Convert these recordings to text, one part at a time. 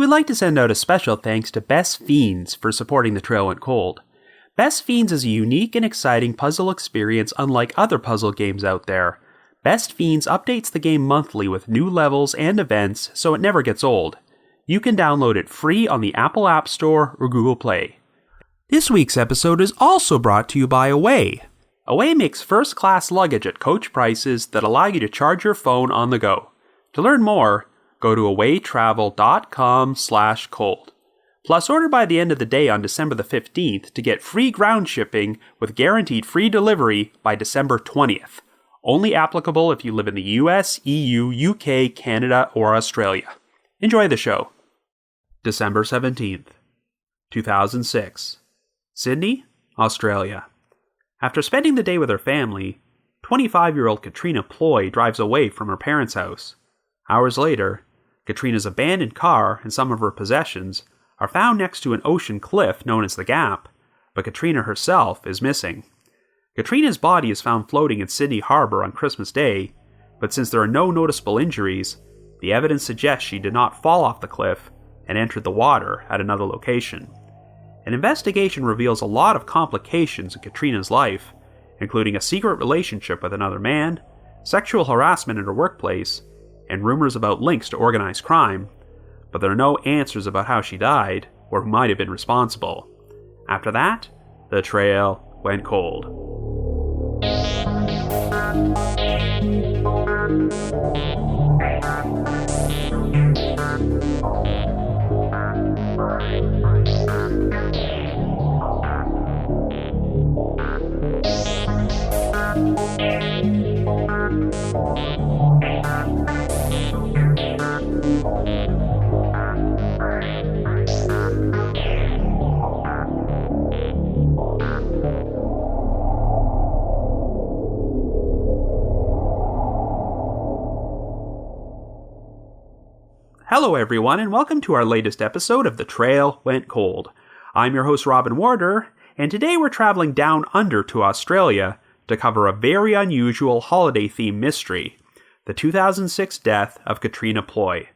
would like to send out a special thanks to Best Fiends for supporting The Trail Went Cold. Best Fiends is a unique and exciting puzzle experience unlike other puzzle games out there. Best Fiends updates the game monthly with new levels and events, so it never gets old. You can download it free on the Apple App Store or Google Play. This week's episode is also brought to you by Away. Away makes first-class luggage at coach prices that allow you to charge your phone on the go. To learn more, go to awaytravel.com/cold. Plus, order by the end of the day on December the 15th to get free ground shipping with guaranteed free delivery by December 20th. Only applicable if you live in the US, EU, UK, Canada, or Australia. Enjoy the show. December 17th, 2006. Sydney, Australia. After spending the day with her family, 25-year-old Katrina Ploy drives away from her parents' house. Hours later, Katrina's abandoned car and some of her possessions are found next to an ocean cliff known as the Gap, but Katrina herself is missing. Katrina's body is found floating in Sydney Harbour on Christmas Day, but since there are no noticeable injuries, the evidence suggests she did not fall off the cliff and entered the water at another location. An investigation reveals a lot of complications in Katrina's life, including a secret relationship with another man, sexual harassment in her workplace, and rumors about links to organized crime, but there are no answers about how she died or who might have been responsible. After that, the trail went cold. Hello everyone, and welcome to our latest episode of The Trail Went Cold. I'm your host Robin Warder, and today we're traveling down under to Australia to cover a very unusual holiday-themed mystery, the 2006 death of Katrina Ploy.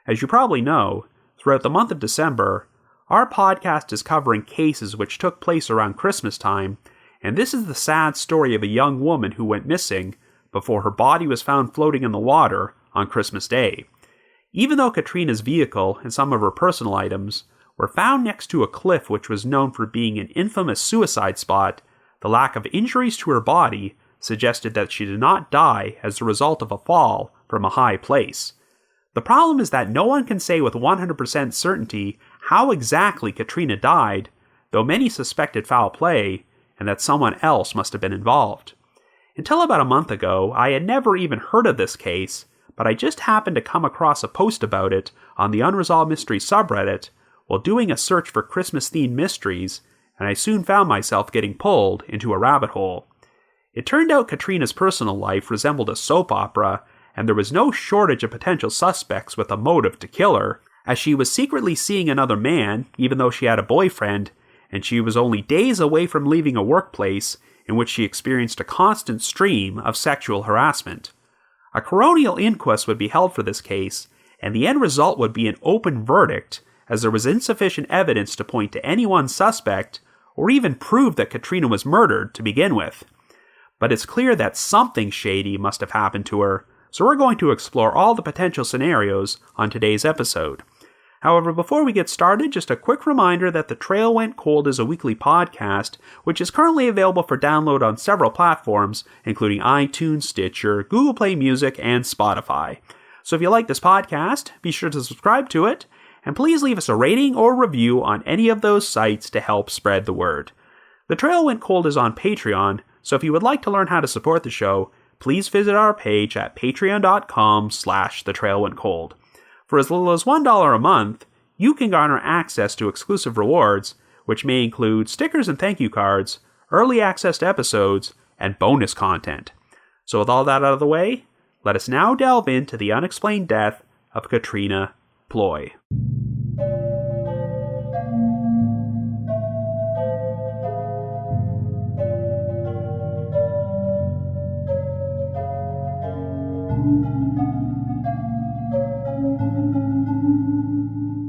As you probably know, throughout the month of December, our podcast is covering cases which took place around Christmas time, and this is the sad story of a young woman who went missing before her body was found floating in the water on Christmas Day. Even though Katrina's vehicle and some of her personal items were found next to a cliff which was known for being an infamous suicide spot, the lack of injuries to her body suggested that she did not die as the result of a fall from a high place. The problem is that no one can say with 100% certainty how exactly Katrina died, though many suspected foul play and that someone else must have been involved. Until about a month ago, I had never even heard of this case, but I just happened to come across a post about it on the Unresolved Mysteries subreddit while doing a search for Christmas-themed mysteries, and I soon found myself getting pulled into a rabbit hole. It turned out Katrina's personal life resembled a soap opera, and there was no shortage of potential suspects with a motive to kill her, as she was secretly seeing another man, even though she had a boyfriend, and she was only days away from leaving a workplace in which she experienced a constant stream of sexual harassment. A coronial inquest would be held for this case, and the end result would be an open verdict, as there was insufficient evidence to point to any one suspect, or even prove that Katrina was murdered to begin with. But it's clear that something shady must have happened to her, so we're going to explore all the potential scenarios on today's episode. However, before we get started, just a quick reminder that The Trail Went Cold is a weekly podcast, which is currently available for download on several platforms, including iTunes, Stitcher, Google Play Music, and Spotify. So if you like this podcast, be sure to subscribe to it, and please leave us a rating or review on any of those sites to help spread the word. The Trail Went Cold is on Patreon, so if you would like to learn how to support the show, please visit our page at patreon.com/thetrailwentcold. For as little as $1 a month, you can garner access to exclusive rewards, which may include stickers and thank you cards, early access to episodes, and bonus content. So with all that out of the way, let us now delve into the unexplained death of Katrina Ploy.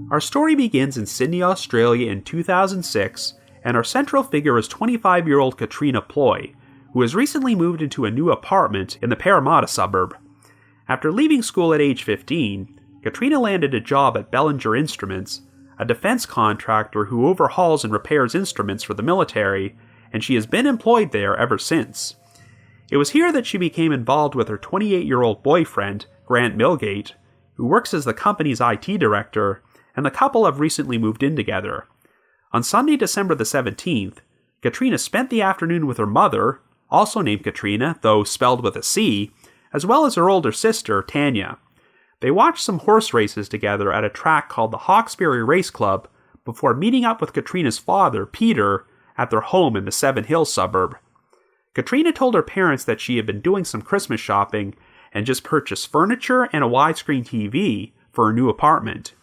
Our story begins in Sydney, Australia in 2006, and our central figure is 25-year-old Katrina Ploy, who has recently moved into a new apartment in the Parramatta suburb. After leaving school at age 15, Katrina landed a job at Bellinger Instruments, a defense contractor who overhauls and repairs instruments for the military, and she has been employed there ever since. It was here that she became involved with her 28-year-old boyfriend, Grant Milgate, who works as the company's IT director, and the couple have recently moved in together. On Sunday, December the 17th, Katrina spent the afternoon with her mother, also named Katrina, though spelled with a C, as well as her older sister, Tanya. They watched some horse races together at a track called the Hawkesbury Race Club before meeting up with Katrina's father, Peter, at their home in the Seven Hills suburb. Katrina told her parents that she had been doing some Christmas shopping and just purchased furniture and a widescreen TV for her new apartment.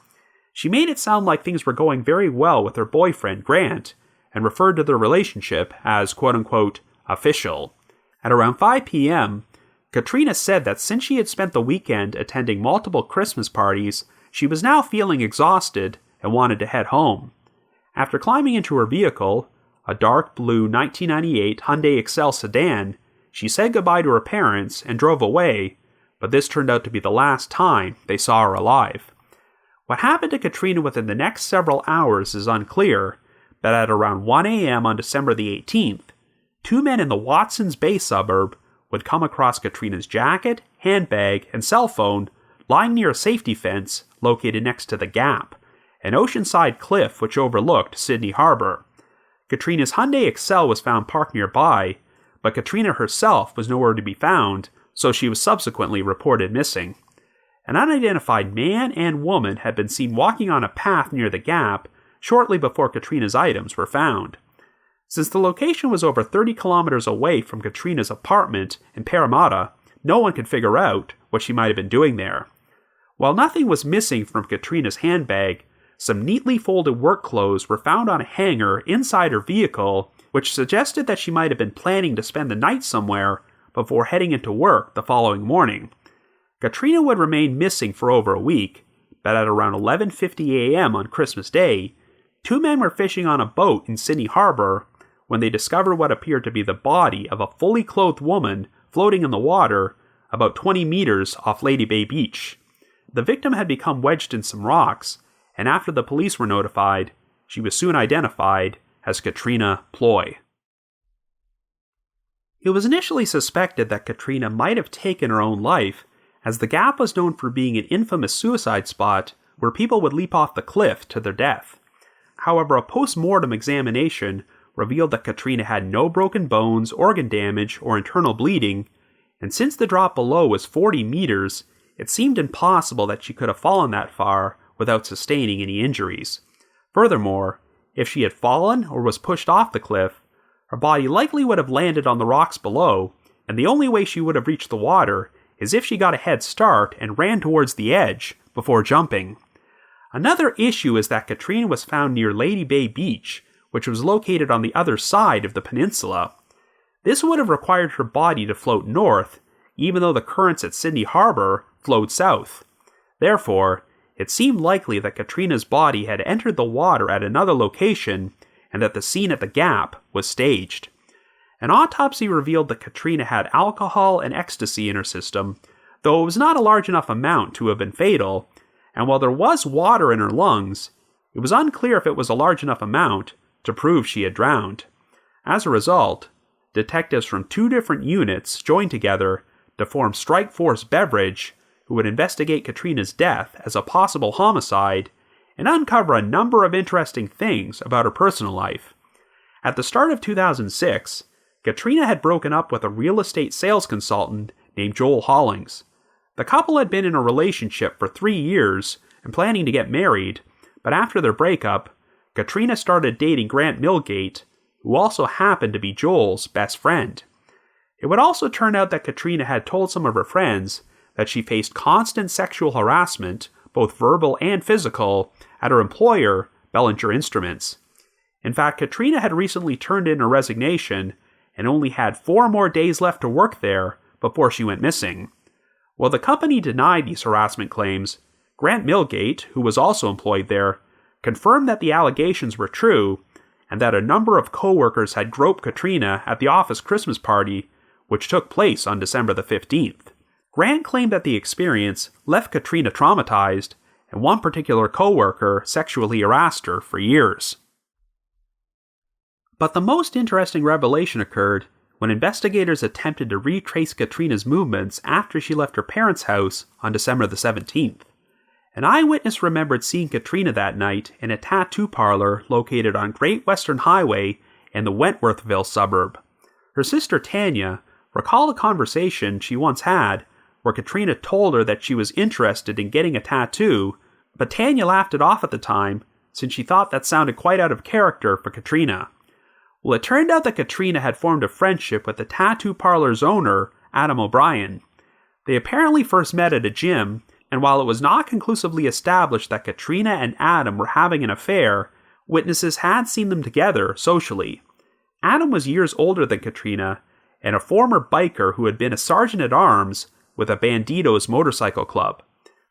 She made it sound like things were going very well with her boyfriend, Grant, and referred to their relationship as quote-unquote official. At around 5 p.m., Katrina said that since she had spent the weekend attending multiple Christmas parties, she was now feeling exhausted and wanted to head home. After climbing into her vehicle, a dark blue 1998 Hyundai Excel sedan, she said goodbye to her parents and drove away, but this turned out to be the last time they saw her alive. What happened to Katrina within the next several hours is unclear, but at around 1 a.m. on December the 18th, two men in the Watsons Bay suburb would come across Katrina's jacket, handbag, and cell phone lying near a safety fence located next to the Gap, an oceanside cliff which overlooked Sydney Harbour. Katrina's Hyundai Excel was found parked nearby, but Katrina herself was nowhere to be found, so she was subsequently reported missing. An unidentified man and woman had been seen walking on a path near the Gap shortly before Katrina's items were found. Since the location was over 30 kilometers away from Katrina's apartment in Parramatta, no one could figure out what she might have been doing there. While nothing was missing from Katrina's handbag, some neatly folded work clothes were found on a hanger inside her vehicle, which suggested that she might have been planning to spend the night somewhere before heading into work the following morning. Katrina would remain missing for over a week, but at around 11:50 a.m. on Christmas Day, two men were fishing on a boat in Sydney Harbour when they discovered what appeared to be the body of a fully clothed woman floating in the water about 20 meters off Lady Bay Beach. The victim had become wedged in some rocks, and after the police were notified, she was soon identified as Katrina Ploy. It was initially suspected that Katrina might have taken her own life, as the Gap was known for being an infamous suicide spot where people would leap off the cliff to their death. However, a post-mortem examination revealed that Katrina had no broken bones, organ damage, or internal bleeding, and since the drop below was 40 meters, it seemed impossible that she could have fallen that far without sustaining any injuries. Furthermore, if she had fallen or was pushed off the cliff, her body likely would have landed on the rocks below, and the only way she would have reached the water is if she got a head start and ran towards the edge before jumping. Another issue is that Katrina was found near Lady Bay Beach, which was located on the other side of the peninsula. This would have required her body to float north, even though the currents at Sydney Harbour flowed south. Therefore, it seemed likely that Katrina's body had entered the water at another location and that the scene at the Gap was staged. An autopsy revealed that Katrina had alcohol and ecstasy in her system, though it was not a large enough amount to have been fatal, and while there was water in her lungs, it was unclear if it was a large enough amount to prove she had drowned. As a result, detectives from two different units joined together to form Strike Force Beverage, who would investigate Katrina's death as a possible homicide and uncover a number of interesting things about her personal life. At the start of 2006, Katrina had broken up with a real estate sales consultant named Joel Hollings. The couple had been in a relationship for 3 years and planning to get married, but after their breakup, Katrina started dating Grant Milgate, who also happened to be Joel's best friend. It would also turn out that Katrina had told some of her friends that she faced constant sexual harassment, both verbal and physical, at her employer, Bellinger Instruments. In fact, Katrina had recently turned in her resignation and only had 4 more days left to work there before she went missing. While the company denied these harassment claims, Grant Milgate, who was also employed there, confirmed that the allegations were true and that a number of co-workers had groped Katrina at the office Christmas party, which took place on December the 15th. Grant claimed that the experience left Katrina traumatized, and one particular co-worker sexually harassed her for years. But the most interesting revelation occurred when investigators attempted to retrace Katrina's movements after she left her parents' house on December the 17th. An eyewitness remembered seeing Katrina that night in a tattoo parlor located on Great Western Highway in the Wentworthville suburb. Her sister Tanya recalled a conversation she once had where Katrina told her that she was interested in getting a tattoo, but Tanya laughed it off at the time since she thought that sounded quite out of character for Katrina. Well, it turned out that Katrina had formed a friendship with the tattoo parlor's owner, Adam O'Brien. They apparently first met at a gym, and while it was not conclusively established that Katrina and Adam were having an affair, witnesses had seen them together socially. Adam was years older than Katrina, and a former biker who had been a sergeant-at-arms with a Banditos motorcycle club.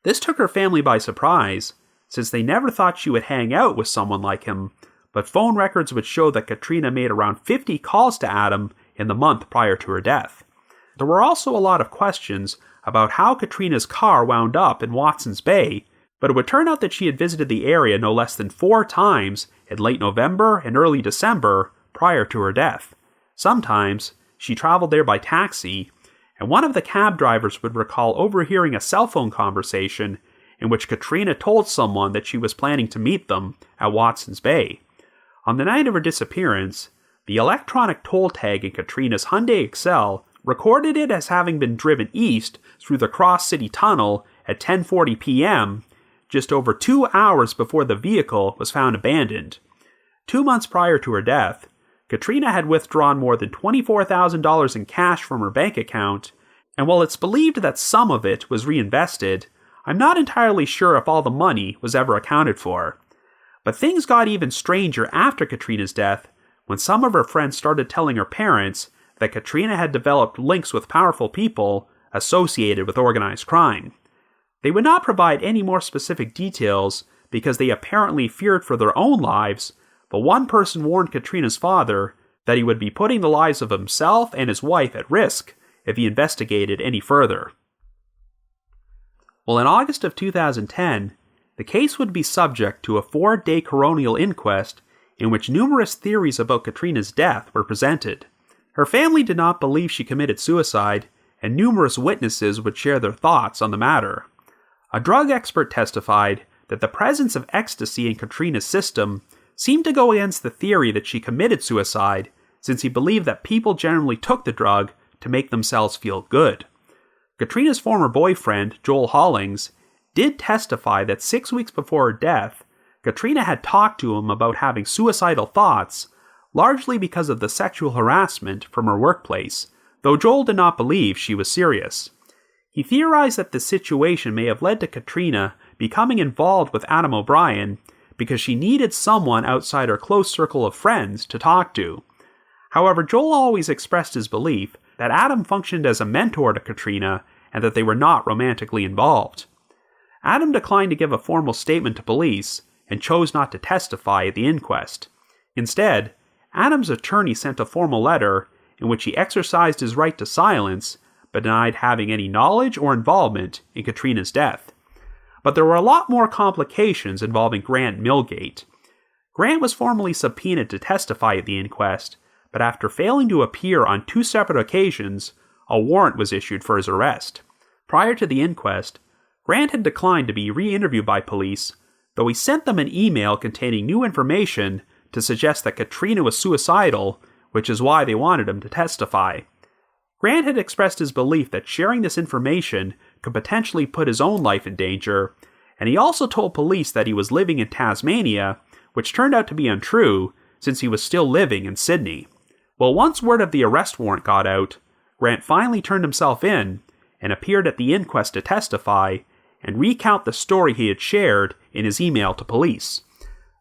This took her family by surprise, since they never thought she would hang out with someone like him, but phone records would show that Katrina made around 50 calls to Adam in the month prior to her death. There were also a lot of questions about how Katrina's car wound up in Watson's Bay, but it would turn out that she had visited the area no less than 4 times in late November and early December prior to her death. Sometimes she traveled there by taxi, and one of the cab drivers would recall overhearing a cell phone conversation in which Katrina told someone that she was planning to meet them at Watson's Bay. On the night of her disappearance, the electronic toll tag in Katrina's Hyundai Excel recorded it as having been driven east through the Cross City Tunnel at 10:40 p.m., just over 2 hours before the vehicle was found abandoned. 2 months prior to her death, Katrina had withdrawn more than $24,000 in cash from her bank account, and while it's believed that some of it was reinvested, I'm not entirely sure if all the money was ever accounted for. But things got even stranger after Katrina's death when some of her friends started telling her parents that Katrina had developed links with powerful people associated with organized crime. They would not provide any more specific details because they apparently feared for their own lives, but one person warned Katrina's father that he would be putting the lives of himself and his wife at risk if he investigated any further. Well, in August of 2010, the case would be subject to a 4-day coronial inquest in which numerous theories about Katrina's death were presented. Her family did not believe she committed suicide, and numerous witnesses would share their thoughts on the matter. A drug expert testified that the presence of ecstasy in Katrina's system seemed to go against the theory that she committed suicide, since he believed that people generally took the drug to make themselves feel good. Katrina's former boyfriend, Joel Hollings, did testify that 6 weeks before her death, Katrina had talked to him about having suicidal thoughts, largely because of the sexual harassment from her workplace, though Joel did not believe she was serious. He theorized that the situation may have led to Katrina becoming involved with Adam O'Brien because she needed someone outside her close circle of friends to talk to. However, Joel always expressed his belief that Adam functioned as a mentor to Katrina and that they were not romantically involved. Adam declined to give a formal statement to police and chose not to testify at the inquest. Instead, Adam's attorney sent a formal letter in which he exercised his right to silence but denied having any knowledge or involvement in Katrina's death. But there were a lot more complications involving Grant Milgate. Grant was formally subpoenaed to testify at the inquest, but after failing to appear on 2 separate occasions, a warrant was issued for his arrest. Prior to the inquest, Grant had declined to be re-interviewed by police, though he sent them an email containing new information to suggest that Katrina was suicidal, which is why they wanted him to testify. Grant had expressed his belief that sharing this information could potentially put his own life in danger, and he also told police that he was living in Tasmania, which turned out to be untrue since he was still living in Sydney. Well, once word of the arrest warrant got out, Grant finally turned himself in and appeared at the inquest to testify and recount the story he had shared in his email to police.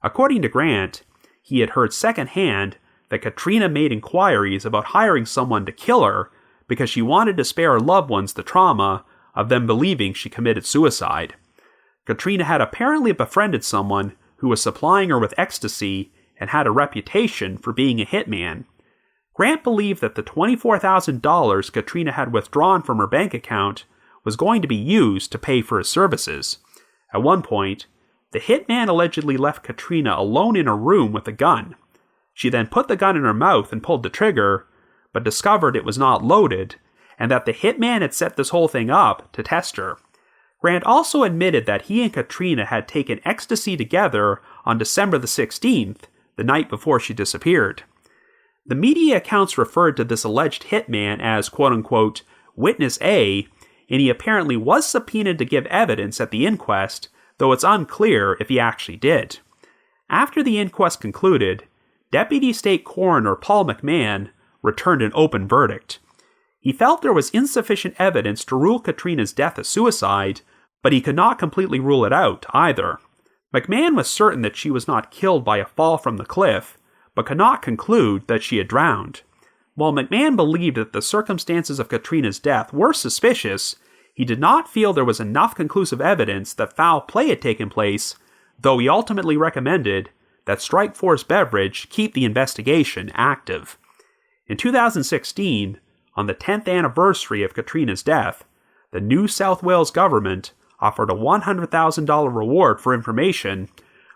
According to Grant, he had heard secondhand that Katrina made inquiries about hiring someone to kill her because she wanted to spare her loved ones the trauma of them believing she committed suicide. Katrina had apparently befriended someone who was supplying her with ecstasy and had a reputation for being a hitman. Grant believed that the $24,000 Katrina had withdrawn from her bank account was going to be used to pay for his services. At one point, the hitman allegedly left Katrina alone in a room with a gun. She then put the gun in her mouth and pulled the trigger, but discovered it was not loaded, and that the hitman had set this whole thing up to test her. Grant also admitted that he and Katrina had taken ecstasy together on December the 16th, the night before she disappeared. The media accounts referred to this alleged hitman as quote-unquote Witness A, and he apparently was subpoenaed to give evidence at the inquest, though it's unclear if he actually did. After the inquest concluded, Deputy State Coroner Paul McMahon returned an open verdict. He felt there was insufficient evidence to rule Katrina's death a suicide, but he could not completely rule it out either. McMahon was certain that she was not killed by a fall from the cliff, but could not conclude that she had drowned. While McMahon believed that the circumstances of Katrina's death were suspicious, he did not feel there was enough conclusive evidence that foul play had taken place, though he ultimately recommended that Strikeforce Beverage keep the investigation active. In 2016, on the 10th anniversary of Katrina's death, the New South Wales government offered a $100,000 reward for information,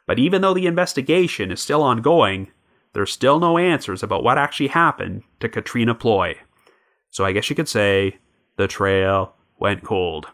but even though the investigation is still ongoing, there's still no answers about what actually happened to Katrina Ploy. So I guess you could say, the trail went cold.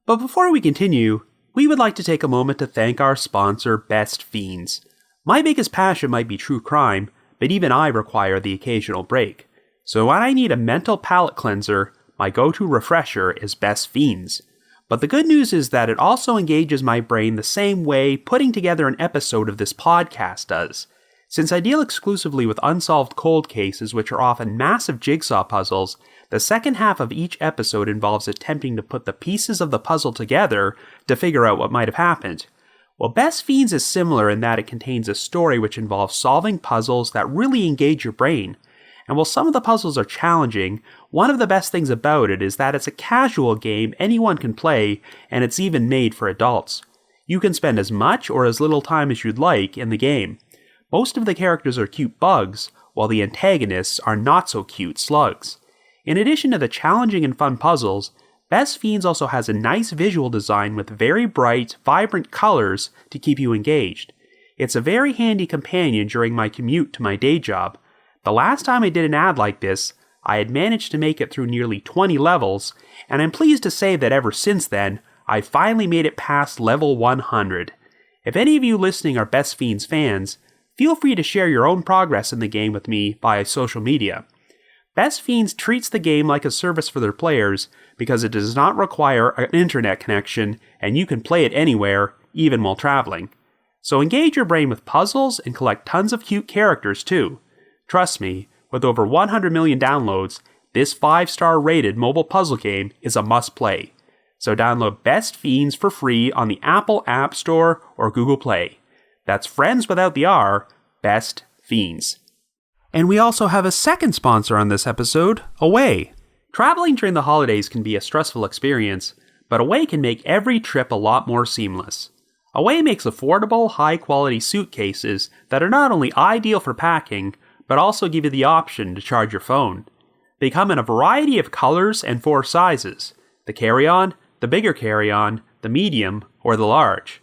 But before we continue, we would like to take a moment to thank our sponsor, Best Fiends. My biggest passion might be true crime, but even I require the occasional break. So when I need a mental palate cleanser, my go-to refresher is Best Fiends. But the good news is that it also engages my brain the same way putting together an episode of this podcast does. Since I deal exclusively with unsolved cold cases, which are often massive jigsaw puzzles, the second half of each episode involves attempting to put the pieces of the puzzle together to figure out what might have happened. Well, Best Fiends is similar in that it contains a story which involves solving puzzles that really engage your brain. And while some of the puzzles are challenging, one of the best things about it is that it's a casual game anyone can play, and it's even made for adults. You can spend as much or as little time as you'd like in the game. Most of the characters are cute bugs, while the antagonists are not-so-cute slugs. In addition to the challenging and fun puzzles, Best Fiends also has a nice visual design with very bright, vibrant colors to keep you engaged. It's a very handy companion during my commute to my day job. The last time I did an ad like this, I had managed to make it through nearly 20 levels, and I'm pleased to say that ever since then, I've finally made it past level 100. If any of you listening are Best Fiends fans, feel free to share your own progress in the game with me via social media. Best Fiends treats the game like a service for their players because it does not require an internet connection and you can play it anywhere, even while traveling. So engage your brain with puzzles and collect tons of cute characters too. Trust me, with over 100 million downloads, this 5-star rated mobile puzzle game is a must-play. So download Best Fiends for free on the Apple App Store or Google Play. That's friends without the R, Best Fiends. And we also have a second sponsor on this episode, Away. Traveling during the holidays can be a stressful experience, but Away can make every trip a lot more seamless. Away makes affordable, high-quality suitcases that are not only ideal for packing, but also give you the option to charge your phone. They come in a variety of colors and 4 sizes: the carry-on, the bigger carry-on, the medium, or the large.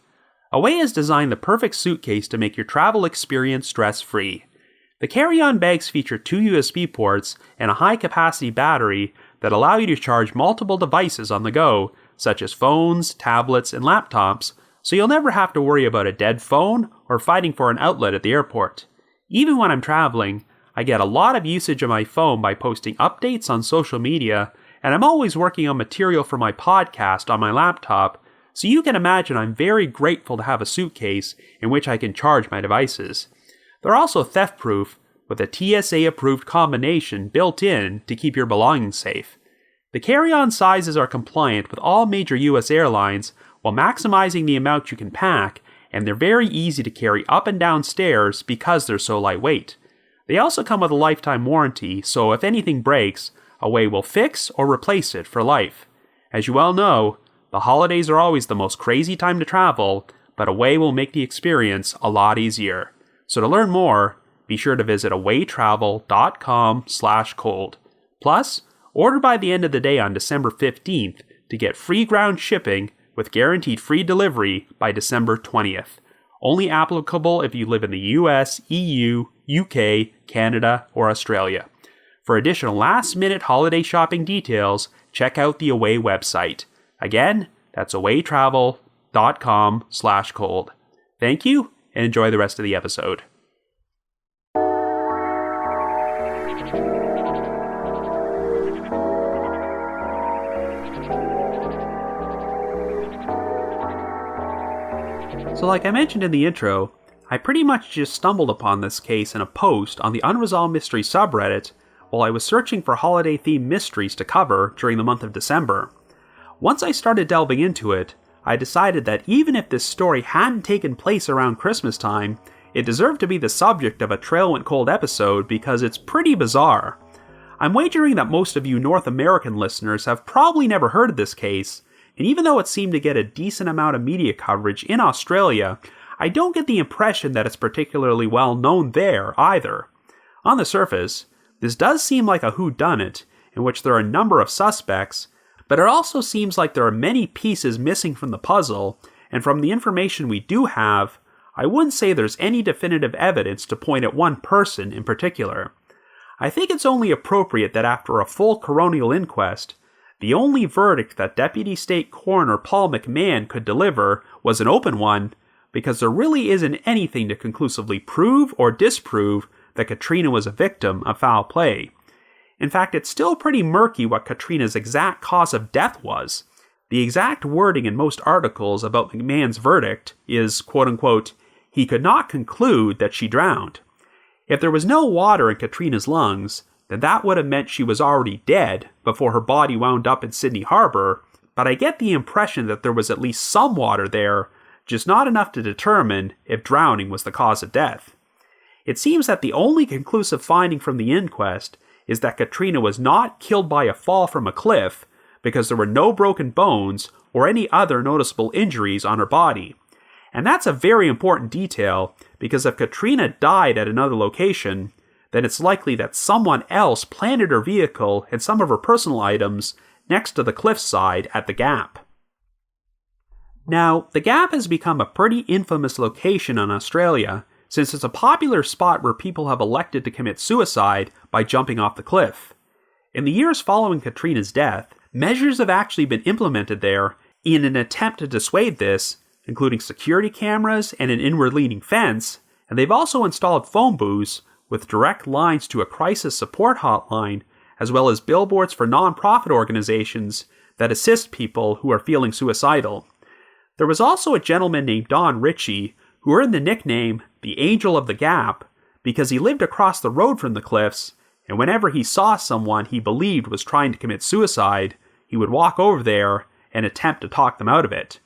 Away has designed the perfect suitcase to make your travel experience stress-free. The carry-on bags feature 2 USB ports and a high-capacity battery that allow you to charge multiple devices on the go, such as phones, tablets, and laptops, so you'll never have to worry about a dead phone or fighting for an outlet at the airport. Even when I'm traveling, I get a lot of usage of my phone by posting updates on social media, and I'm always working on material for my podcast on my laptop, so you can imagine I'm very grateful to have a suitcase in which I can charge my devices. They're also theft-proof, with a TSA-approved combination built in to keep your belongings safe. The carry-on sizes are compliant with all major US airlines while maximizing the amount you can pack, and they're very easy to carry up and down stairs because they're so lightweight. They also come with a lifetime warranty, so if anything breaks, Away will fix or replace it for life. As you well know, the holidays are always the most crazy time to travel, but away will make the experience a lot easier. So to learn more, be sure to visit awaytravel.com/cold. Plus, order by the end of the day on December 15th to get free ground shipping with guaranteed free delivery by December 20th. Only applicable if you live in the US, EU, UK, Canada, or Australia. For additional last-minute holiday shopping details, check out the Away website. Again, that's awaytravel.com/cold. Thank you, and enjoy the rest of the episode. So like I mentioned in the intro, I pretty much just stumbled upon this case in a post on the Unresolved Mysteries subreddit while I was searching for holiday-themed mysteries to cover during the month of December. Once I started delving into it, I decided that even if this story hadn't taken place around Christmas time, it deserved to be the subject of a Trail Went Cold episode because it's pretty bizarre. I'm wagering that most of you North American listeners have probably never heard of this case, and even though it seemed to get a decent amount of media coverage in Australia, I don't get the impression that it's particularly well known there either. On the surface, this does seem like a whodunit, in which there are a number of suspects, but it also seems like there are many pieces missing from the puzzle, and from the information we do have, I wouldn't say there's any definitive evidence to point at one person in particular. I think it's only appropriate that after a full coronial inquest, the only verdict that Deputy State Coroner Paul McMahon could deliver was an open one, because there really isn't anything to conclusively prove or disprove that Katrina was a victim of foul play. In fact, it's still pretty murky what Katrina's exact cause of death was. The exact wording in most articles about McMahon's verdict is, quote-unquote, he could not conclude that she drowned. If there was no water in Katrina's lungs, then that would have meant she was already dead before her body wound up in Sydney Harbour, but I get the impression that there was at least some water there, just not enough to determine if drowning was the cause of death. It seems that the only conclusive finding from the inquest is that Katrina was not killed by a fall from a cliff because there were no broken bones or any other noticeable injuries on her body. And that's a very important detail because if Katrina died at another location, then it's likely that someone else planted her vehicle and some of her personal items next to the cliffside at the Gap. Now, the Gap has become a pretty infamous location in Australia, since it's a popular spot where people have elected to commit suicide by jumping off the cliff. In the years following Katrina's death, measures have actually been implemented there in an attempt to dissuade this, including security cameras and an inward-leaning fence, and they've also installed phone booths with direct lines to a crisis support hotline, as well as billboards for non-profit organizations that assist people who are feeling suicidal. There was also a gentleman named Don Ritchie who earned the nickname the Angel of the Gap because he lived across the road from the cliffs, and whenever he saw someone he believed was trying to commit suicide, he would walk over there and attempt to talk them out of it.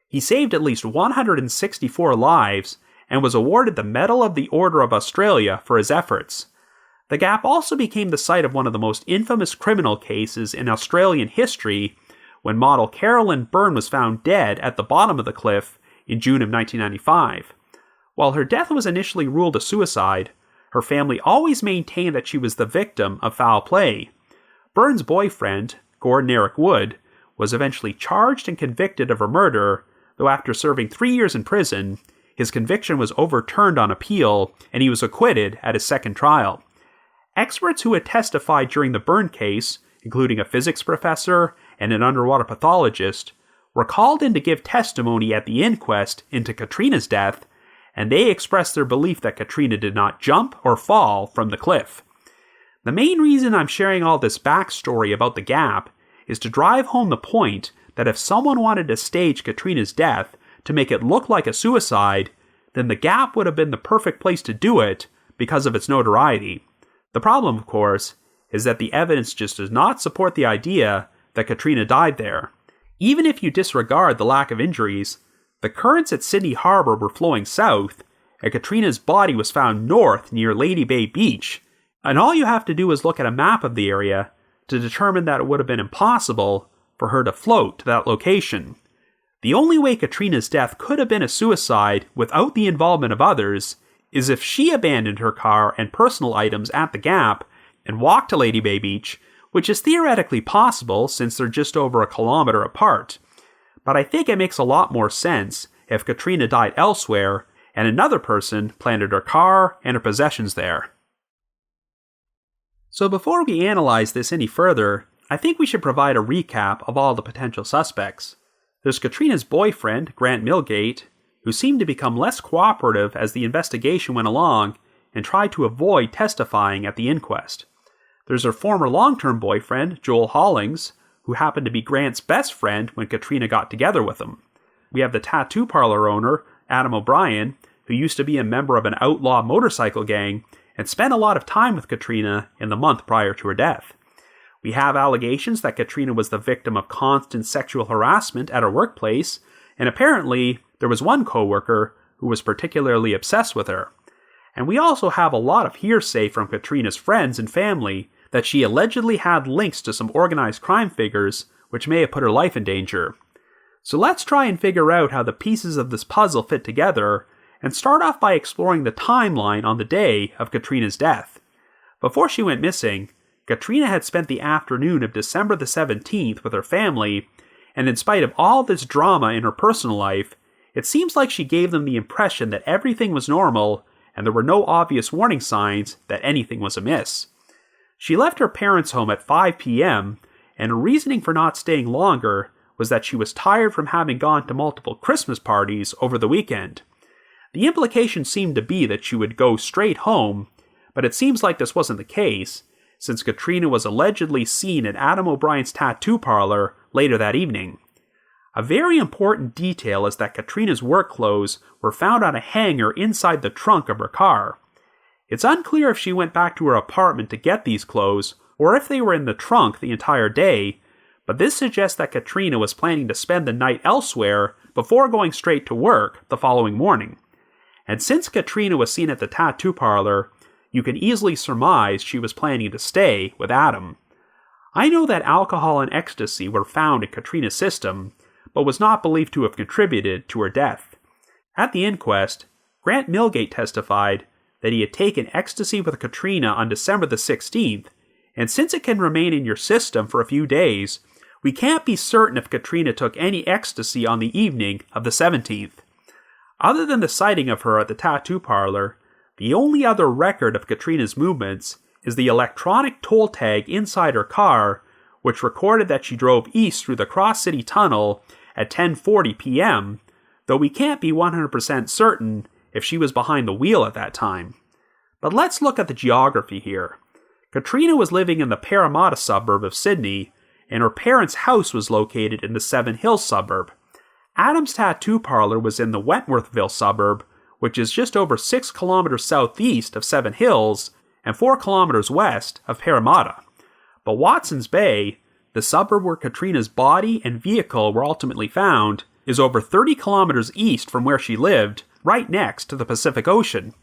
He saved at least 164 lives and was awarded the Medal of the Order of Australia for his efforts. The Gap also became the site of one of the most infamous criminal cases in Australian history when model Carolyn Byrne was found dead at the bottom of the cliff in June of 1995. While her death was initially ruled a suicide, her family always maintained that she was the victim of foul play. Byrne's boyfriend, Gordon Eric Wood, was eventually charged and convicted of her murder, though after serving 3 years in prison, his conviction was overturned on appeal and he was acquitted at his second trial. Experts who had testified during the Byrne case, including a physics professor and an underwater pathologist, were called in to give testimony at the inquest into Katrina's death, and they expressed their belief that Katrina did not jump or fall from the cliff. The main reason I'm sharing all this backstory about the Gap is to drive home the point that if someone wanted to stage Katrina's death to make it look like a suicide, then the Gap would have been the perfect place to do it because of its notoriety. The problem, of course, is that the evidence just does not support the idea that Katrina died there. Even if you disregard the lack of injuries, the currents at Sydney Harbour were flowing south, and Katrina's body was found north near Lady Bay Beach, and all you have to do is look at a map of the area to determine that it would have been impossible for her to float to that location. The only way Katrina's death could have been a suicide without the involvement of others is if she abandoned her car and personal items at the Gap and walked to Lady Bay Beach, which is theoretically possible since they're just over a kilometer apart. But I think it makes a lot more sense if Katrina died elsewhere and another person planted her car and her possessions there. So before we analyze this any further, I think we should provide a recap of all the potential suspects. There's Katrina's boyfriend, Grant Milgate, who seemed to become less cooperative as the investigation went along and tried to avoid testifying at the inquest. There's her former long-term boyfriend, Joel Hollings, who happened to be Grant's best friend when Katrina got together with him. We have the tattoo parlor owner, Adam O'Brien, who used to be a member of an outlaw motorcycle gang and spent a lot of time with Katrina in the month prior to her death. We have allegations that Katrina was the victim of constant sexual harassment at her workplace, and apparently there was one coworker who was particularly obsessed with her. And we also have a lot of hearsay from Katrina's friends and family that she allegedly had links to some organized crime figures which may have put her life in danger. So let's try and figure out how the pieces of this puzzle fit together and start off by exploring the timeline on the day of Katrina's death. Before she went missing, Katrina had spent the afternoon of December the 17th with her family, and in spite of all this drama in her personal life, it seems like she gave them the impression that everything was normal and there were no obvious warning signs that anything was amiss. She left her parents' home at 5 p.m., and her reasoning for not staying longer was that she was tired from having gone to multiple Christmas parties over the weekend. The implication seemed to be that she would go straight home, but it seems like this wasn't the case, since Katrina was allegedly seen at Adam O'Brien's tattoo parlor later that evening. A very important detail is that Katrina's work clothes were found on a hanger inside the trunk of her car. It's unclear if she went back to her apartment to get these clothes, or if they were in the trunk the entire day, but this suggests that Katrina was planning to spend the night elsewhere before going straight to work the following morning. And since Katrina was seen at the tattoo parlor, you can easily surmise she was planning to stay with Adam. I know that alcohol and ecstasy were found in Katrina's system, but was not believed to have contributed to her death. At the inquest, Grant Milgate testified that he had taken ecstasy with Katrina on December the 16th, and since it can remain in your system for a few days, we can't be certain if Katrina took any ecstasy on the evening of the 17th. Other than the sighting of her at the tattoo parlor, the only other record of Katrina's movements is the electronic toll tag inside her car, which recorded that she drove east through the Cross City Tunnel at 10:40 p.m., though we can't be 100% certain if she was behind the wheel at that time. But let's look at the geography here. Katrina was living in the Parramatta suburb of Sydney, and her parents' house was located in the Seven Hills suburb. Adam's tattoo parlor was in the Wentworthville suburb, which is just over 6 kilometers southeast of Seven Hills and 4 kilometers west of Parramatta. But Watson's Bay, the suburb where Katrina's body and vehicle were ultimately found, is over 30 kilometers east from where she lived, right next to the Pacific Ocean.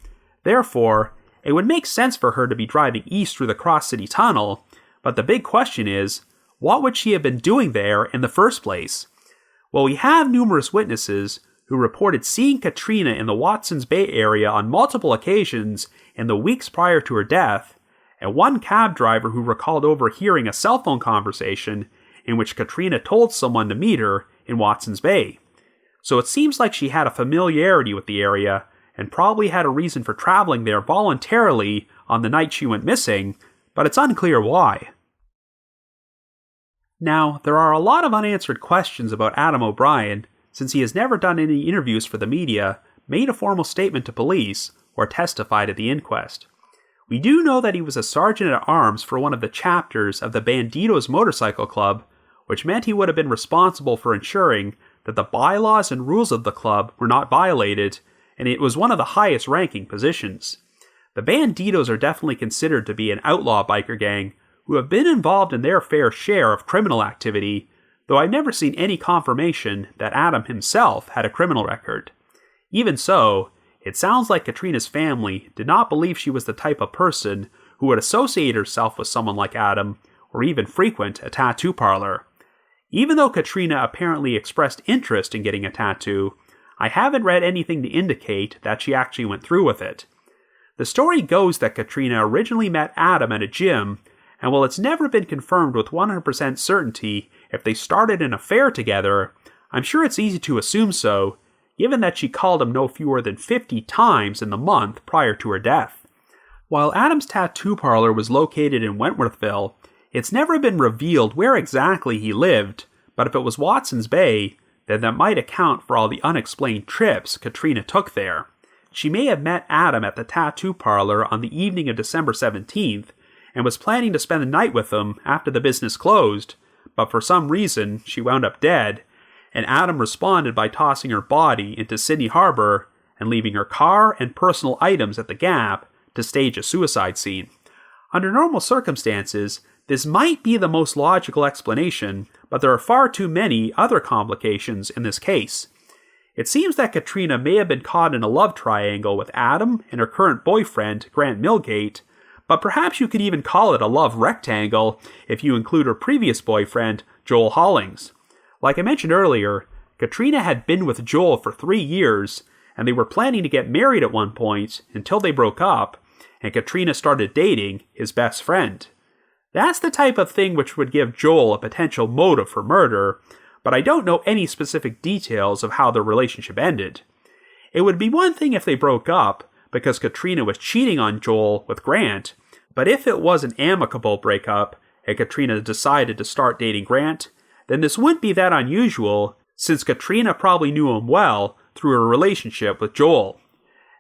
Therefore, it would make sense for her to be driving east through the Cross City Tunnel, but the big question is, what would she have been doing there in the first place? Well, we have numerous witnesses who reported seeing Katrina in the Watson's Bay area on multiple occasions in the weeks prior to her death, and one cab driver who recalled overhearing a cell phone conversation in which Katrina told someone to meet her in Watson's Bay. So it seems like she had a familiarity with the area and probably had a reason for traveling there voluntarily on the night she went missing, but it's unclear why. Now, there are a lot of unanswered questions about Adam O'Brien, since he has never done any interviews for the media, made a formal statement to police, or testified at the inquest. We do know that he was a sergeant-at-arms for one of the chapters of the Banditos Motorcycle Club, which meant he would have been responsible for ensuring that the bylaws and rules of the club were not violated, and it was one of the highest-ranking positions. The Banditos are definitely considered to be an outlaw biker gang who have been involved in their fair share of criminal activity, though I've never seen any confirmation that Adam himself had a criminal record. Even so, it sounds like Katrina's family did not believe she was the type of person who would associate herself with someone like Adam, or even frequent a tattoo parlor. Even though Katrina apparently expressed interest in getting a tattoo, I haven't read anything to indicate that she actually went through with it. The story goes that Katrina originally met Adam at a gym, and while it's never been confirmed with 100% certainty if they started an affair together, I'm sure it's easy to assume so, given that she called him no fewer than 50 times in the month prior to her death. While Adam's tattoo parlor was located in Wentworthville, it's never been revealed where exactly he lived, but if it was Watson's Bay, then that might account for all the unexplained trips Katrina took there. She may have met Adam at the tattoo parlor on the evening of December 17th and was planning to spend the night with him after the business closed, but for some reason she wound up dead, and Adam responded by tossing her body into Sydney Harbour and leaving her car and personal items at the Gap to stage a suicide scene. Under normal circumstances, this might be the most logical explanation, but there are far too many other complications in this case. It seems that Katrina may have been caught in a love triangle with Adam and her current boyfriend, Grant Milgate, but perhaps you could even call it a love rectangle if you include her previous boyfriend, Joel Hollings. Like I mentioned earlier, Katrina had been with Joel for 3 years, and they were planning to get married at one point until they broke up, and Katrina started dating his best friend. That's the type of thing which would give Joel a potential motive for murder, but I don't know any specific details of how their relationship ended. It would be one thing if they broke up because Katrina was cheating on Joel with Grant, but if it was an amicable breakup and Katrina decided to start dating Grant, then this wouldn't be that unusual since Katrina probably knew him well through her relationship with Joel.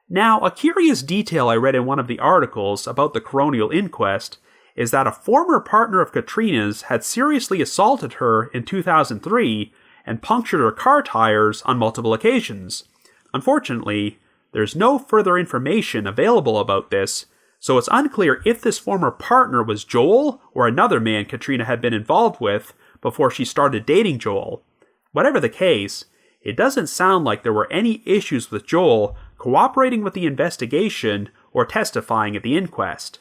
Now, a curious detail I read in one of the articles about the coronial inquest is that a former partner of Katrina's had seriously assaulted her in 2003 and punctured her car tires on multiple occasions. Unfortunately, there's no further information available about this, so it's unclear if this former partner was Joel or another man Katrina had been involved with before she started dating Joel. Whatever the case, it doesn't sound like there were any issues with Joel cooperating with the investigation or testifying at the inquest.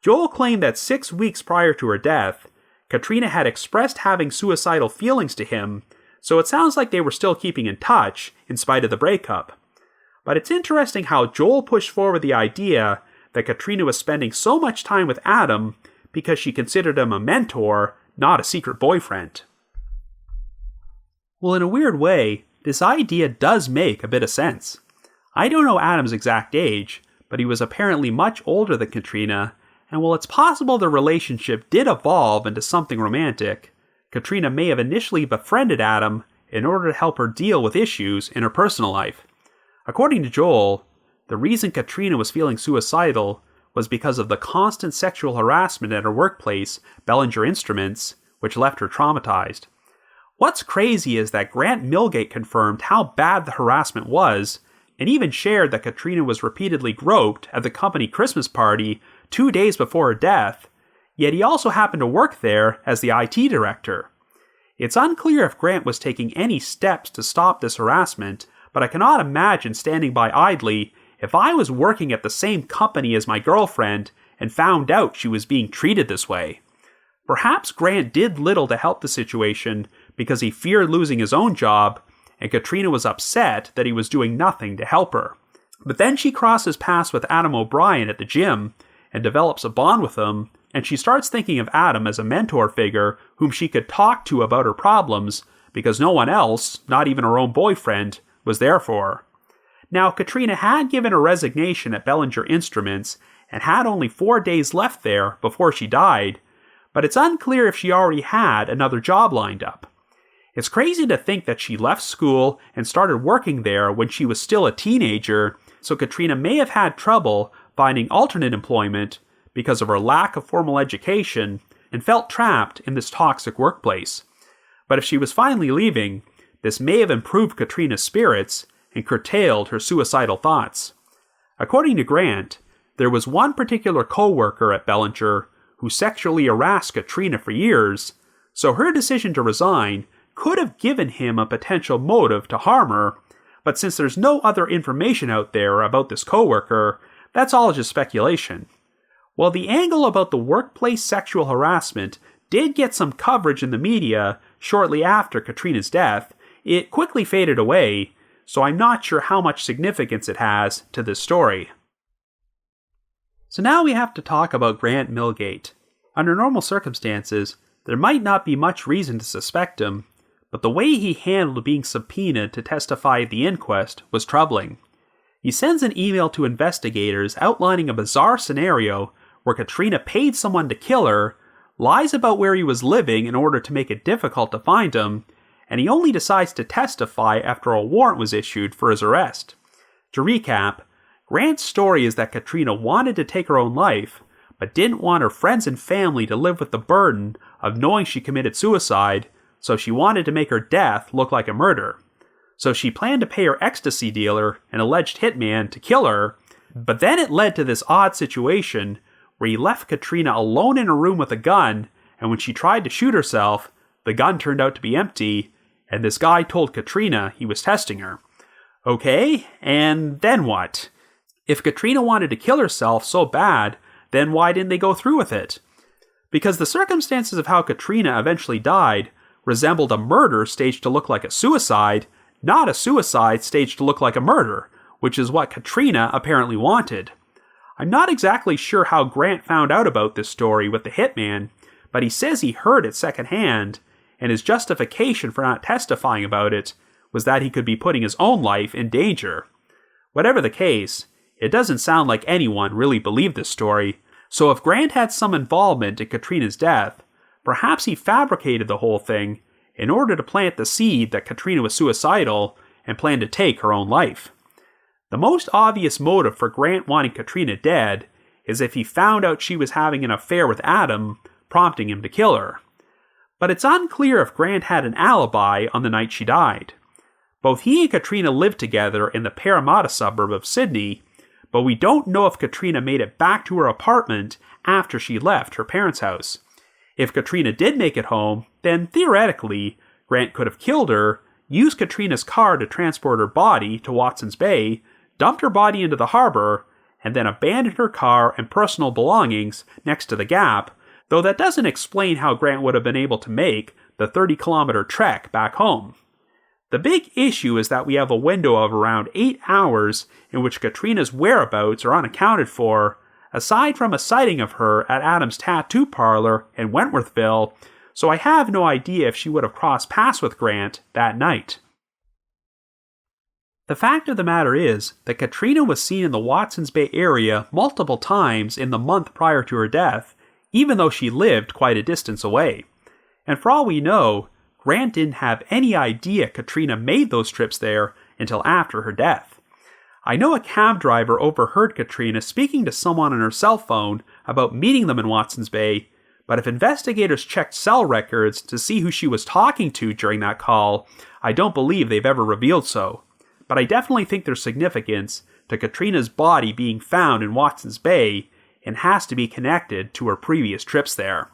Joel claimed that 6 weeks prior to her death, Katrina had expressed having suicidal feelings to him, so it sounds like they were still keeping in touch in spite of the breakup. But it's interesting how Joel pushed forward the idea that Katrina was spending so much time with Adam because she considered him a mentor, not a secret boyfriend. Well, in a weird way, this idea does make a bit of sense. I don't know Adam's exact age, but he was apparently much older than Katrina, and while it's possible their relationship did evolve into something romantic, Katrina may have initially befriended Adam in order to help her deal with issues in her personal life. According to Joel, the reason Katrina was feeling suicidal was because of the constant sexual harassment at her workplace, Bellinger Instruments, which left her traumatized. What's crazy is that Grant Milgate confirmed how bad the harassment was, and even shared that Katrina was repeatedly groped at the company Christmas party 2 days before her death, yet he also happened to work there as the IT director. It's unclear if Grant was taking any steps to stop this harassment, but I cannot imagine standing by idly if I was working at the same company as my girlfriend and found out she was being treated this way. Perhaps Grant did little to help the situation because he feared losing his own job, and Katrina was upset that he was doing nothing to help her. But then she crosses paths with Adam O'Brien at the gym and develops a bond with him, and she starts thinking of Adam as a mentor figure whom she could talk to about her problems because no one else, not even her own boyfriend, was there for her. Now, Katrina had given her resignation at Bellinger Instruments and had only 4 days left there before she died, but it's unclear if she already had another job lined up. It's crazy to think that she left school and started working there when she was still a teenager, so Katrina may have had trouble finding alternate employment because of her lack of formal education and felt trapped in this toxic workplace. But if she was finally leaving, this may have improved Katrina's spirits and curtailed her suicidal thoughts. According to Grant, there was one particular co-worker at Bellinger who sexually harassed Katrina for years, so her decision to resign could have given him a potential motive to harm her, but since there's no other information out there about this coworker, that's all just speculation. While the angle about the workplace sexual harassment did get some coverage in the media, shortly after Katrina's death, it quickly faded away, so I'm not sure how much significance it has to this story. So now we have to talk about Grant Millgate. Under normal circumstances, there might not be much reason to suspect him, but the way he handled being subpoenaed to testify at the inquest was troubling. He sends an email to investigators outlining a bizarre scenario where Katrina paid someone to kill her, lies about where he was living in order to make it difficult to find him, and he only decides to testify after a warrant was issued for his arrest. To recap, Grant's story is that Katrina wanted to take her own life, but didn't want her friends and family to live with the burden of knowing she committed suicide, so she wanted to make her death look like a murder. So she planned to pay her ecstasy dealer, an alleged hitman, to kill her, but then it led to this odd situation where he left Katrina alone in a room with a gun, and when she tried to shoot herself, the gun turned out to be empty, and this guy told Katrina he was testing her. Okay, and then what? If Katrina wanted to kill herself so bad, then why didn't they go through with it? Because the circumstances of how Katrina eventually died resembled a murder staged to look like a suicide, not a suicide staged to look like a murder, which is what Katrina apparently wanted. I'm not exactly sure how Grant found out about this story with the hitman, but he says he heard it secondhand, and his justification for not testifying about it was that he could be putting his own life in danger. Whatever the case, it doesn't sound like anyone really believed this story, so if Grant had some involvement in Katrina's death, perhaps he fabricated the whole thing in order to plant the seed that Katrina was suicidal and planned to take her own life. The most obvious motive for Grant wanting Katrina dead is if he found out she was having an affair with Adam, prompting him to kill her. But it's unclear if Grant had an alibi on the night she died. Both he and Katrina lived together in the Parramatta suburb of Sydney, but we don't know if Katrina made it back to her apartment after she left her parents' house. If Katrina did make it home, then theoretically, Grant could have killed her, used Katrina's car to transport her body to Watson's Bay, dumped her body into the harbor, and then abandoned her car and personal belongings next to the gap, though that doesn't explain how Grant would have been able to make the 30-kilometer trek back home. The big issue is that we have a window of around 8 hours in which Katrina's whereabouts are unaccounted for, aside from a sighting of her at Adam's tattoo parlor in Wentworthville, so I have no idea if she would have crossed paths with Grant that night. The fact of the matter is that Katrina was seen in the Watsons Bay area multiple times in the month prior to her death, even though she lived quite a distance away. And for all we know, Grant didn't have any idea Katrina made those trips there until after her death. I know a cab driver overheard Katrina speaking to someone on her cell phone about meeting them in Watsons Bay, but if investigators checked cell records to see who she was talking to during that call, I don't believe they've ever revealed so. But I definitely think there's significance to Katrina's body being found in Watsons Bay and has to be connected to her previous trips there.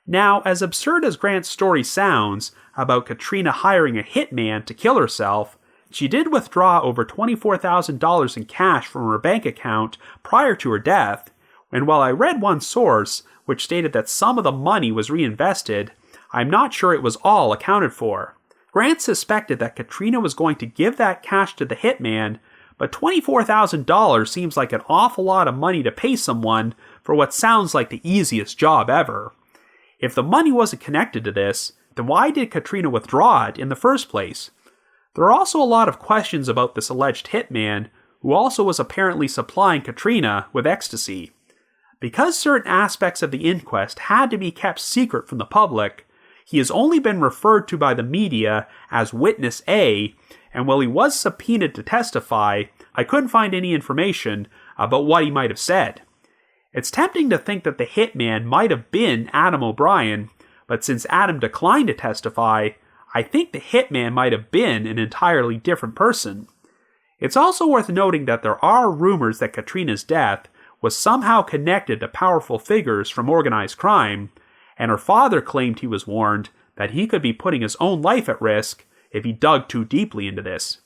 Now, as absurd as Grant's story sounds about Katrina hiring a hitman to kill herself, she did withdraw over $24,000 in cash from her bank account prior to her death, and while I read one source which stated that some of the money was reinvested, I'm not sure it was all accounted for. Grant suspected that Katrina was going to give that cash to the hitman, but $24,000 seems like an awful lot of money to pay someone for what sounds like the easiest job ever. If the money wasn't connected to this, then why did Katrina withdraw it in the first place? There are also a lot of questions about this alleged hitman, who also was apparently supplying Katrina with ecstasy. Because certain aspects of the inquest had to be kept secret from the public, he has only been referred to by the media as Witness A, and while he was subpoenaed to testify, I couldn't find any information about what he might have said. It's tempting to think that the hitman might have been Adam O'Brien, but since Adam declined to testify, I think the hitman might have been an entirely different person. It's also worth noting that there are rumors that Katrina's death was somehow connected to powerful figures from organized crime, and her father claimed he was warned that he could be putting his own life at risk if he dug too deeply into this.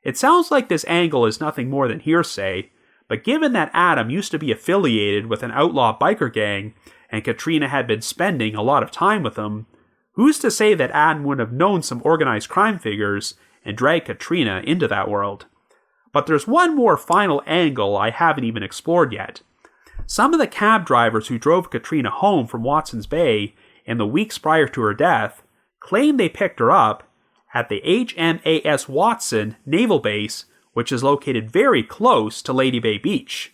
It sounds like this angle is nothing more than hearsay, but given that Adam used to be affiliated with an outlaw biker gang, and Katrina had been spending a lot of time with him, Who's to say that Adam would have known some organized crime figures and dragged Katrina into that world? But there's one more final angle I haven't even explored yet. Some of the cab drivers who drove Katrina home from Watson's Bay in the weeks prior to her death claim they picked her up at the HMAS Watson Naval Base, which is located very close to Lady Bay Beach.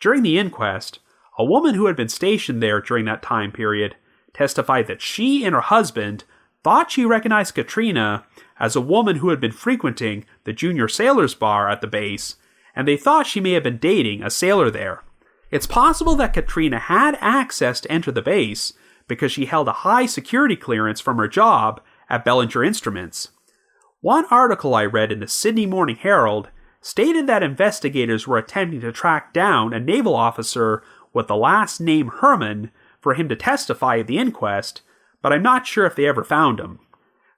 During the inquest, a woman who had been stationed there during that time period testified that she and her husband thought she recognized Katrina as a woman who had been frequenting the Junior Sailors Bar at the base, and they thought she may have been dating a sailor there. It's possible that Katrina had access to enter the base because she held a high security clearance from her job at Bellinger Instruments. One article I read in the Sydney Morning Herald stated that investigators were attempting to track down a naval officer with the last name Herman for him to testify at the inquest, but I'm not sure if they ever found him.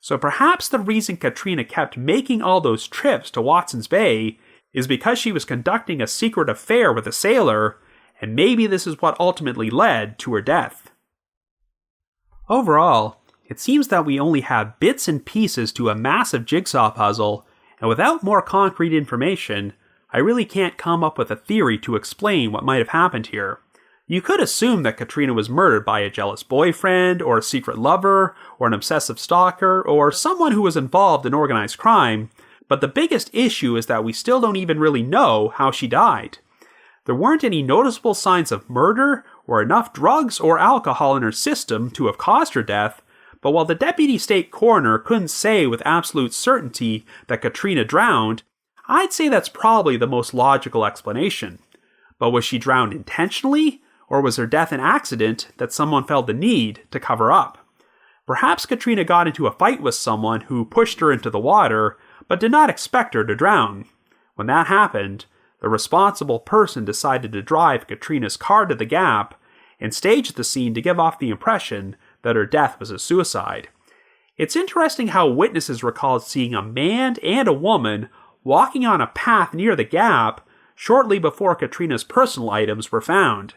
So perhaps the reason Katrina kept making all those trips to Watson's Bay is because she was conducting a secret affair with a sailor, and maybe this is what ultimately led to her death. Overall, it seems that we only have bits and pieces to a massive jigsaw puzzle, and without more concrete information, I really can't come up with a theory to explain what might have happened here. You could assume that Katrina was murdered by a jealous boyfriend, or a secret lover, or an obsessive stalker, or someone who was involved in organized crime, but the biggest issue is that we still don't even really know how she died. There weren't any noticeable signs of murder, or enough drugs or alcohol in her system to have caused her death, but while the deputy state coroner couldn't say with absolute certainty that Katrina drowned, I'd say that's probably the most logical explanation. But was she drowned intentionally? Or was her death an accident that someone felt the need to cover up? Perhaps Katrina got into a fight with someone who pushed her into the water, but did not expect her to drown. When that happened, the responsible person decided to drive Katrina's car to the gap and stage the scene to give off the impression that her death was a suicide. It's interesting how witnesses recalled seeing a man and a woman walking on a path near the gap shortly before Katrina's personal items were found.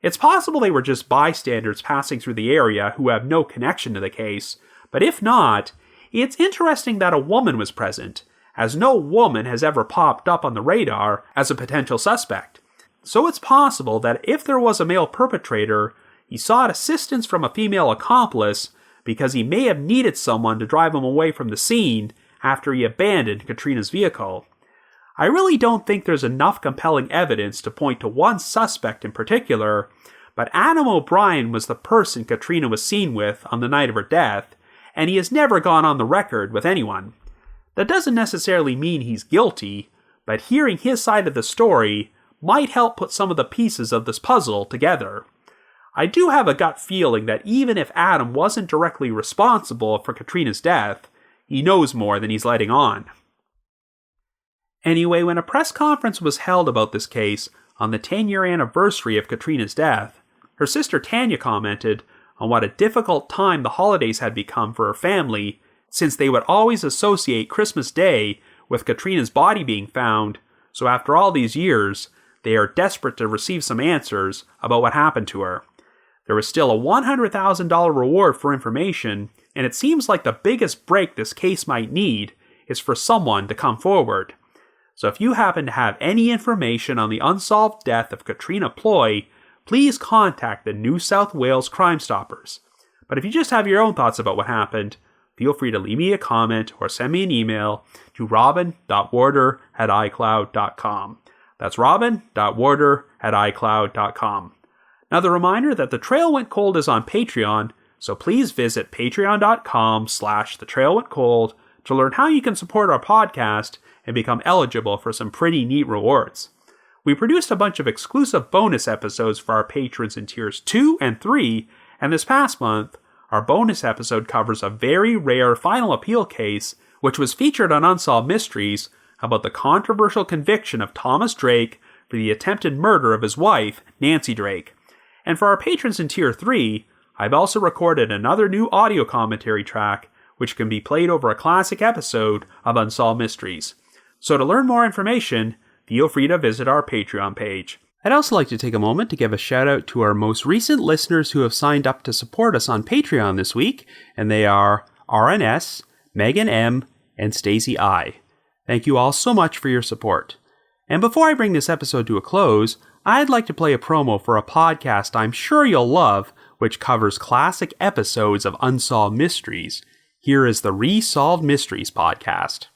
It's possible they were just bystanders passing through the area who have no connection to the case, but if not, it's interesting that a woman was present, as no woman has ever popped up on the radar as a potential suspect. So it's possible that if there was a male perpetrator, he sought assistance from a female accomplice because he may have needed someone to drive him away from the scene after he abandoned Katrina's vehicle. I really don't think there's enough compelling evidence to point to one suspect in particular, but Adam O'Brien was the person Katrina was seen with on the night of her death, and he has never gone on the record with anyone. That doesn't necessarily mean he's guilty, but hearing his side of the story might help put some of the pieces of this puzzle together. I do have a gut feeling that even if Adam wasn't directly responsible for Katrina's death, he knows more than he's letting on. Anyway, when a press conference was held about this case on the 10-year anniversary of Katrina's death, her sister Tanya commented on what a difficult time the holidays had become for her family, since they would always associate Christmas Day with Katrina's body being found, so after all these years, they are desperate to receive some answers about what happened to her. There was still a $100,000 reward for information, and it seems like the biggest break this case might need is for someone to come forward. So if you happen to have any information on the unsolved death of Katrina Ploy, please contact the New South Wales Crime Stoppers. But if you just have your own thoughts about what happened, feel free to leave me a comment or send me an email to robin.warder@icloud.com. That's robin.warder@icloud.com. Another reminder that The Trail Went Cold is on Patreon, so please visit patreon.com/thetrailwentcold to learn how you can support our podcast and become eligible for some pretty neat rewards. We produced a bunch of exclusive bonus episodes for our patrons in tiers 2 and 3, and this past month, our bonus episode covers a very rare final appeal case which was featured on Unsolved Mysteries about the controversial conviction of Thomas Drake for the attempted murder of his wife, Nancy Drake. And for our patrons in tier 3, I've also recorded another new audio commentary track which can be played over a classic episode of Unsolved Mysteries. So to learn more information, feel free to visit our Patreon page. I'd also like to take a moment to give a shout out to our most recent listeners who have signed up to support us on Patreon this week, and they are RNS, Megan M, and Stacey I. Thank you all so much for your support. And before I bring this episode to a close, I'd like to play a promo for a podcast I'm sure you'll love, which covers classic episodes of unsolved mysteries. Here is the Resolved Mysteries podcast.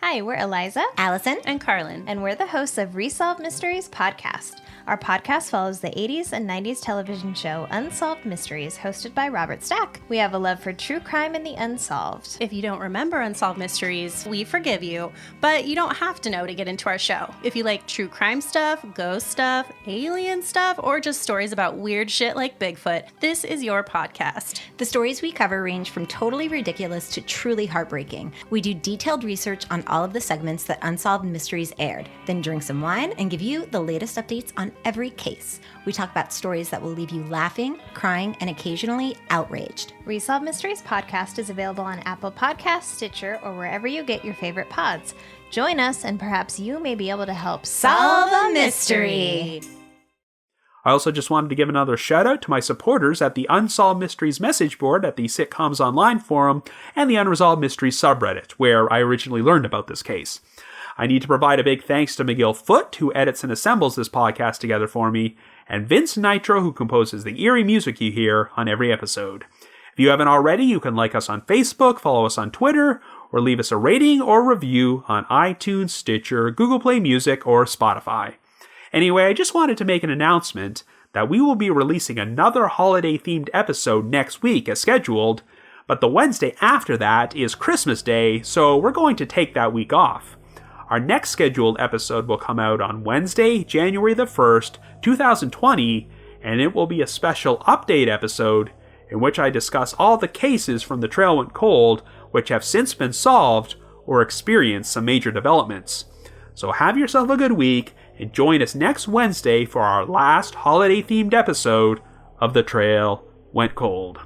Hi, we're Eliza, Allison, and Carlin, and we're the hosts of Resolved Mysteries podcast. Our podcast follows the 80s and 90s television show Unsolved Mysteries, hosted by Robert Stack. We have a love for true crime and the unsolved. If you don't remember Unsolved Mysteries, we forgive you, but you don't have to know to get into our show. If you like true crime stuff, ghost stuff, alien stuff, or just stories about weird shit like Bigfoot, this is your podcast. The stories we cover range from totally ridiculous to truly heartbreaking. We do detailed research on all of the segments that Unsolved Mysteries aired, then drink some wine and give you the latest updates on every case. We talk about stories that will leave you laughing, crying, and occasionally outraged. Resolved Mysteries podcast is available on Apple Podcasts, Stitcher, or wherever you get your favorite pods. Join us and perhaps you may be able to help solve a mystery. I also just wanted to give another shout out to my supporters at the Unsolved Mysteries message board at the Sitcoms Online forum and the Unresolved Mysteries subreddit, where I originally learned about this case. I need to provide a big thanks to McGill Foote, who edits and assembles this podcast together for me, and Vince Nitro, who composes the eerie music you hear on every episode. If you haven't already, you can like us on Facebook, follow us on Twitter, or leave us a rating or review on iTunes, Stitcher, Google Play Music, or Spotify. Anyway, I just wanted to make an announcement that we will be releasing another holiday-themed episode next week as scheduled, but the Wednesday after that is Christmas Day, so we're going to take that week off. Our next scheduled episode will come out on Wednesday, January the 1st, 2020, and it will be a special update episode in which I discuss all the cases from The Trail Went Cold which have since been solved or experienced some major developments. So have yourself a good week and join us next Wednesday for our last holiday-themed episode of The Trail Went Cold.